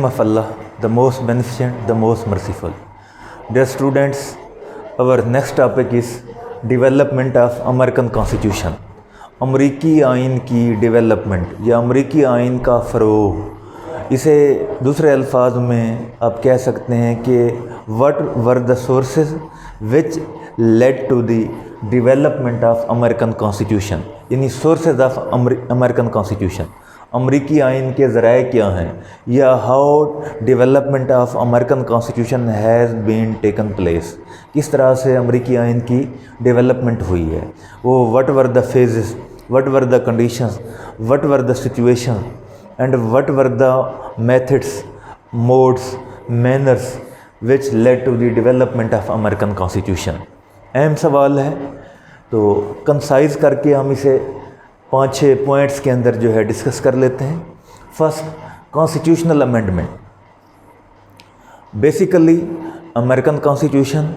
name of Allah, the most beneficent, the most merciful. Dear students, our next topic is development of American Constitution. अमरीकी आइन की development या अमरीकी आइन का फ़रोग़, इसे दूसरे अल्फाज में आप कह सकते हैं कि what were the sources which led to the development of American constitution, यानी सोर्सेज ऑफ अमेरिकन कॉन्स्टिट्यूशन, अमरीकी आइन के ज़राए क्या हैं, या how development of American constitution has been taken place, किस तरह से अमरीकी आइन की डेवलपमेंट हुई है, वो what were the phases, what were the conditions, what were the situation and what were the methods, modes, manners which led to the development of American constitution. अहम सवाल है, तो कंसाइज करके हम इसे 5-6 पॉइंट्स के अंदर जो है डिस्कस कर लेते हैं। First, constitutional amendment. Basically American constitution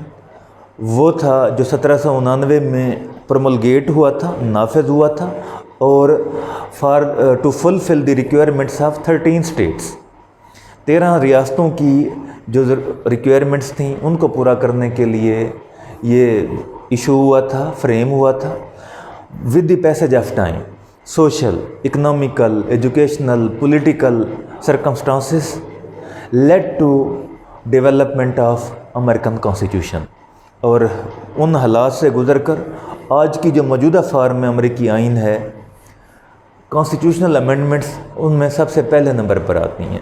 वो था जो 1799 में प्रोमलगेट हुआ था, नाफिज हुआ था, और for to fulfil the requirements of 13 states, 13 रियासतों की जो रिक्वायरमेंट्स थी उनको पूरा करने के लिए ये इशू हुआ था, फ्रेम हुआ था। With the passage of time, social, economical, educational, political circumstances led to development of American constitution, और उन हालात से गुज़रकर आज की जो मौजूदा फॉर्म में अमेरिकी आइन है, कॉन्स्टिट्यूशनल अमेंडमेंट्स उनमें सबसे पहले नंबर पर आती हैं।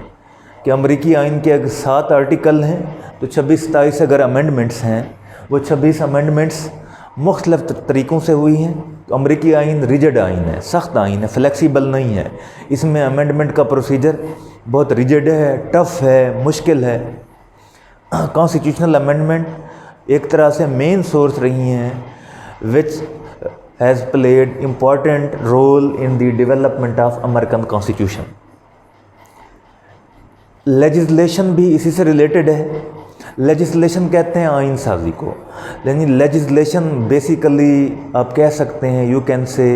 कि अमेरिकी आइन के अगर 7 आर्टिकल हैं तो 26-27 अगर अमेंडमेंट्स हैं, वो 26 अमेंडमेंट्स मुख्तलिफ तरीक़ों से हुई हैं। तो अमेरिकी आइन रिजिड आइन है, सख्त आइन है, फ्लेक्सिबल नहीं है। इसमें अमेंडमेंट का प्रोसीजर बहुत रिजिड है, टफ़ है, मुश्किल है। कॉन्स्टिट्यूशनल अमेंडमेंट एक तरह से मेन सोर्स रही हैं which has played important role in the development of American constitution. Legislation भी इसी से रिलेटेड है। लेजिस्लेशन कहते हैं आइन साजी को, यानी लेजिस्लेशन बेसिकली आप कह सकते हैं, you can say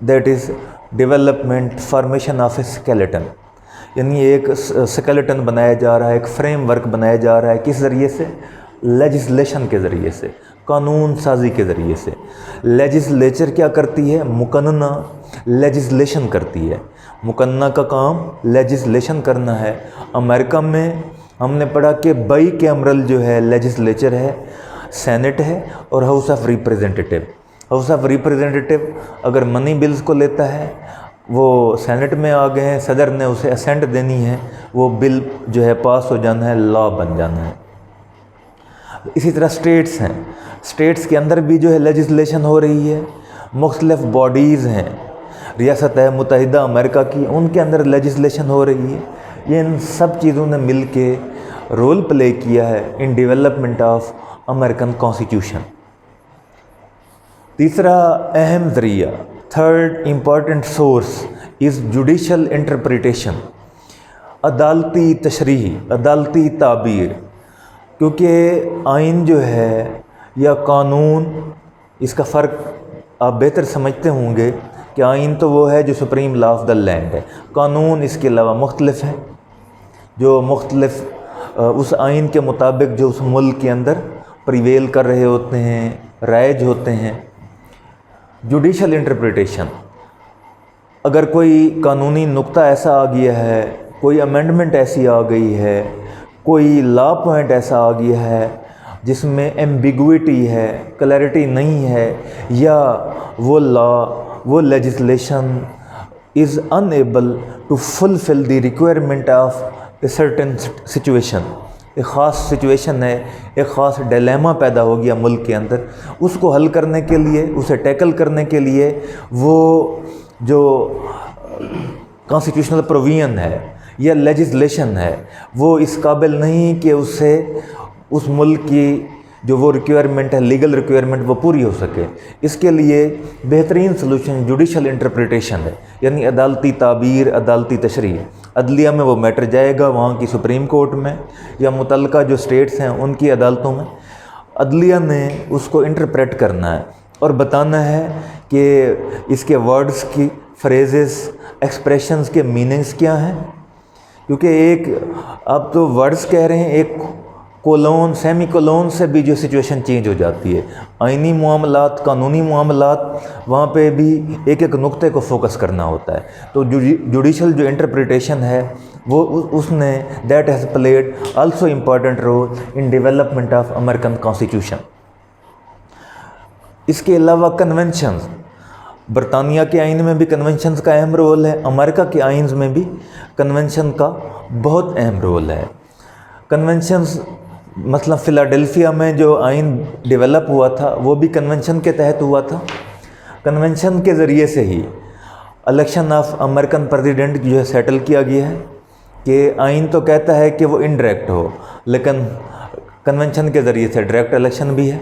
that is development formation of A skeleton, यानी एक स्केलेटन बनाया जा रहा है, एक फ्रेमवर्क बनाया जा रहा है। किस ज़रिए से? लेजिस्लेशन के ज़रिए से, कानून साजी के ज़रिए से। लेजिस्लेचर क्या करती है? मुकन्ना लेजिस्लेशन करती है। मुकन्ना का काम लेजिस्लेशन करना है। अमेरिका में हमने पढ़ा कि बाई कैमरल जो है लेजिस्लेचर है, सेनेट है और house of representative. House of representative अगर मनी बिल्स को लेता है, वो सेनेट में आ गए हैं, सदर ने उसे असेंट देनी है, वो बिल जो है पास हो जाना है, लॉ बन जाना है। इसी तरह स्टेट्स हैं, स्टेट्स के अंदर भी जो है लेजिस्लेशन हो रही है। मुख्तलिफ बॉडीज़ हैं, रियासत है मुत्तहिदा अमेरिका की, उनके अंदर लेजिस्लेशन हो रही है। ये इन सब चीज़ों ने मिल के रोल प्ले किया है in development of American constitution. तीसरा अहम ज़रिया, third important source is judicial interpretation, अदालती तशरीह, अदालती ताबीर। क्योंकि आइन जो है या कानून, इसका फ़र्क आप बेहतर समझते होंगे कि आइन तो वो है जो supreme law of the land है, कानून इसके अलावा मुख्तलिफ हैं जो मुख्तलिफ उस आइन के मुताबिक जो उस मुल्क के अंदर प्रिवेल कर रहे होते हैं, राइज होते हैं। जुडिशल इंटरप्रिटेशन, अगर कोई कानूनी नुक्ता ऐसा आ गया है, कोई अमेंडमेंट ऐसी आ गई है, कोई लॉ पॉइंट ऐसा आ गया है जिसमें एम्बिगुइटी है, क्लैरिटी नहीं है, या वो लॉ, वो legislation is unable to fulfil the requirement of a certain situation, एक ख़ास सिचुएशन है, एक ख़ास डिलेमा पैदा हो गया मुल्क के अंदर, उसको हल करने के लिए, उसे टैकल करने के लिए वो जो कॉन्स्टिट्यूशनल प्रोविजन है या लेजिस्लेशन है, वो इस काबिल नहीं कि उससे उस मुल्क की जो वो रिक्वायरमेंट है, लीगल रिक्वायरमेंट, वो पूरी हो सके। इसके लिए बेहतरीन सलूशन जुडिशल इंटरप्रिटेशन है, यानी अदालती ताबीर, अदालती तशरीह। अदलिया में वो मैटर जाएगा वहाँ की सुप्रीम कोर्ट में या मुतल्लिका जो स्टेट्स हैं उनकी अदालतों में। अदलिया ने उसको इंटरप्रेट करना है और बताना है कि इसके वर्ड्स की, फ्रेजेस, एक्सप्रेशंस के मीनिंग्स क्या हैं, کیونکہ ایک اب تو ورڈز کہہ رہے ہیں، ایک کولون سیمی کولون سے بھی جو سچویشن چینج ہو جاتی ہے، آئینی معاملات، قانونی معاملات، وہاں پہ بھی ایک ایک نقطے کو فوکس کرنا ہوتا ہے. تو جوڈیشل جو انٹرپریٹیشن ہے وہ اس نے that has played also important role in development of American constitution. اس کے علاوہ کنونشنز، برطانیہ کے آئین میں بھی کنونشنز کا اہم رول ہے، امریکہ کے آئینز میں بھی کنونشن کا بہت اہم رول ہے. کنونشنز مثلا فلاڈیلفیا میں جو آئین ڈیولپ ہوا تھا وہ بھی کنونشن کے تحت ہوا تھا. کنونشن کے ذریعے سے ہی الیکشن آف امریکن پریزیڈنٹ جو ہے سیٹل کیا گیا ہے، کہ آئین تو کہتا ہے کہ وہ انڈائریکٹ ہو، لیکن کنونشن کے ذریعے سے ڈائریکٹ الیکشن بھی ہے.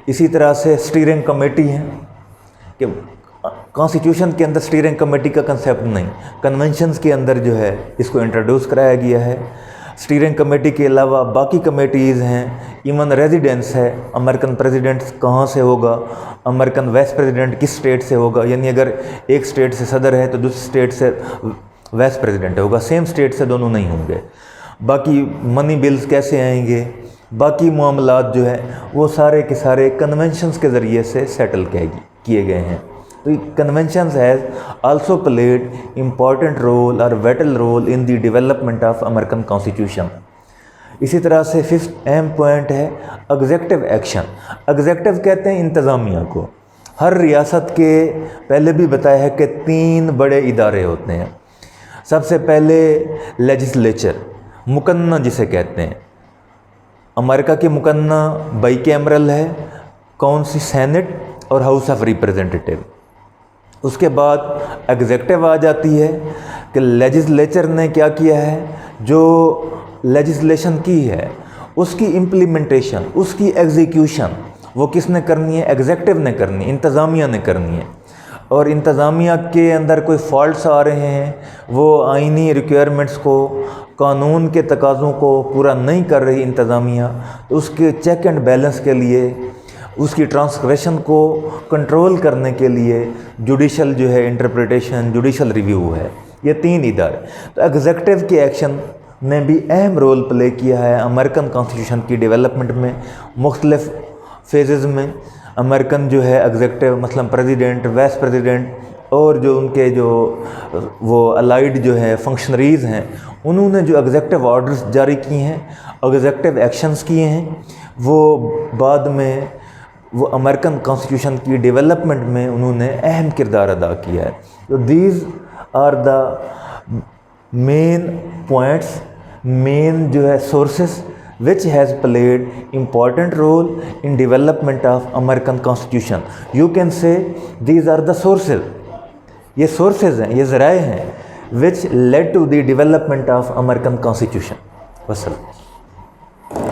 اسی طرح سے اسٹیئرنگ کمیٹی ہے، کہ کانسٹیٹیوشن کے اندر اسٹیئرنگ کمیٹی کا کنسیپٹ نہیں، کنونشنز کے اندر جو ہے اس کو انٹروڈیوس کرایا گیا ہے. اسٹیئرنگ کمیٹی کے علاوہ باقی کمیٹیز ہیں، ایون ریزیڈنس ہے، امریکن پریزیڈنٹ کہاں سے ہوگا، امریکن وائس پریزیڈنٹ کس اسٹیٹ سے ہوگا، یعنی اگر ایک اسٹیٹ سے صدر ہے تو دوسری اسٹیٹ سے وائس پریزیڈنٹ ہوگا، سیم اسٹیٹ سے دونوں نہیں ہوں گے. باقی منی بلز کیسے آئیں گے، باقی معاملات جو ہیں وہ سارے کے سارے کنونشنز کے ذریعے سے سیٹل کیے گئے ہیں. تو conventions has also played important role اور vital role in the development of American constitution. اسی طرح سے 5th اہم پوائنٹ ہے ایگزیکٹو ایکشن. ایگزیکٹو کہتے ہیں انتظامیہ کو. ہر ریاست کے پہلے بھی بتایا ہے کہ 3 بڑے ادارے ہوتے ہیں. سب سے پہلے لیجسلیچر، مقننہ جسے کہتے ہیں. امریکہ کے مقننہ بائی کیمرل ہے، کون سی سینٹ اور ہاؤس آف ریپریزنٹیٹیو. اس کے بعد ایگزیکٹو آ جاتی ہے کہ لیجسلیچر نے کیا کیا ہے، جو لیجسلیشن کی ہے اس کی امپلیمنٹیشن، اس کی ایگزیکیوشن وہ کس نے کرنی ہے، ایگزیکٹو نے کرنی ہے، انتظامیہ نے کرنی ہے. اور انتظامیہ کے اندر کوئی فالٹس آ رہے ہیں، وہ آئینی ریکوائرمنٹس کو، قانون کے تقاضوں کو پورا نہیں کر رہی انتظامیہ، تو اس کے چیک اینڈ بیلنس کے لیے، اس کی ٹرانسگریشن کو کنٹرول کرنے کے لیے جوڈیشل جو ہے انٹرپریٹیشن، جوڈیشل ریویو ہے. یہ 3 ادارے. تو ایگزیکٹو کے ایکشن نے بھی اہم رول پلے کیا ہے امریکن کانسٹیٹیوشن کی ڈیولپمنٹ میں. مختلف فیزز میں امریکن جو ہے ایگزیکٹو، مثلا پریزیڈنٹ، وائس پریزیڈنٹ اور جو ان کے جو وہ الائیڈ جو ہے فنکشنریز ہیں، انہوں نے جو ایگزیکٹو آرڈرز جاری کیے ہیں، ایگزیکٹو ایکشنز کیے ہیں، وہ بعد میں وہ امریکن کانسٹیٹیوشن کی ڈیولپمنٹ میں انہوں نے اہم کردار ادا کیا ہے. تو these are the main points, main جو ہے sources which has played important role in development of American Constitution. You can say these are the sources. یہ سورسز ہیں، یہ ذرائع ہیں which led to the development of American Constitution. وسلام.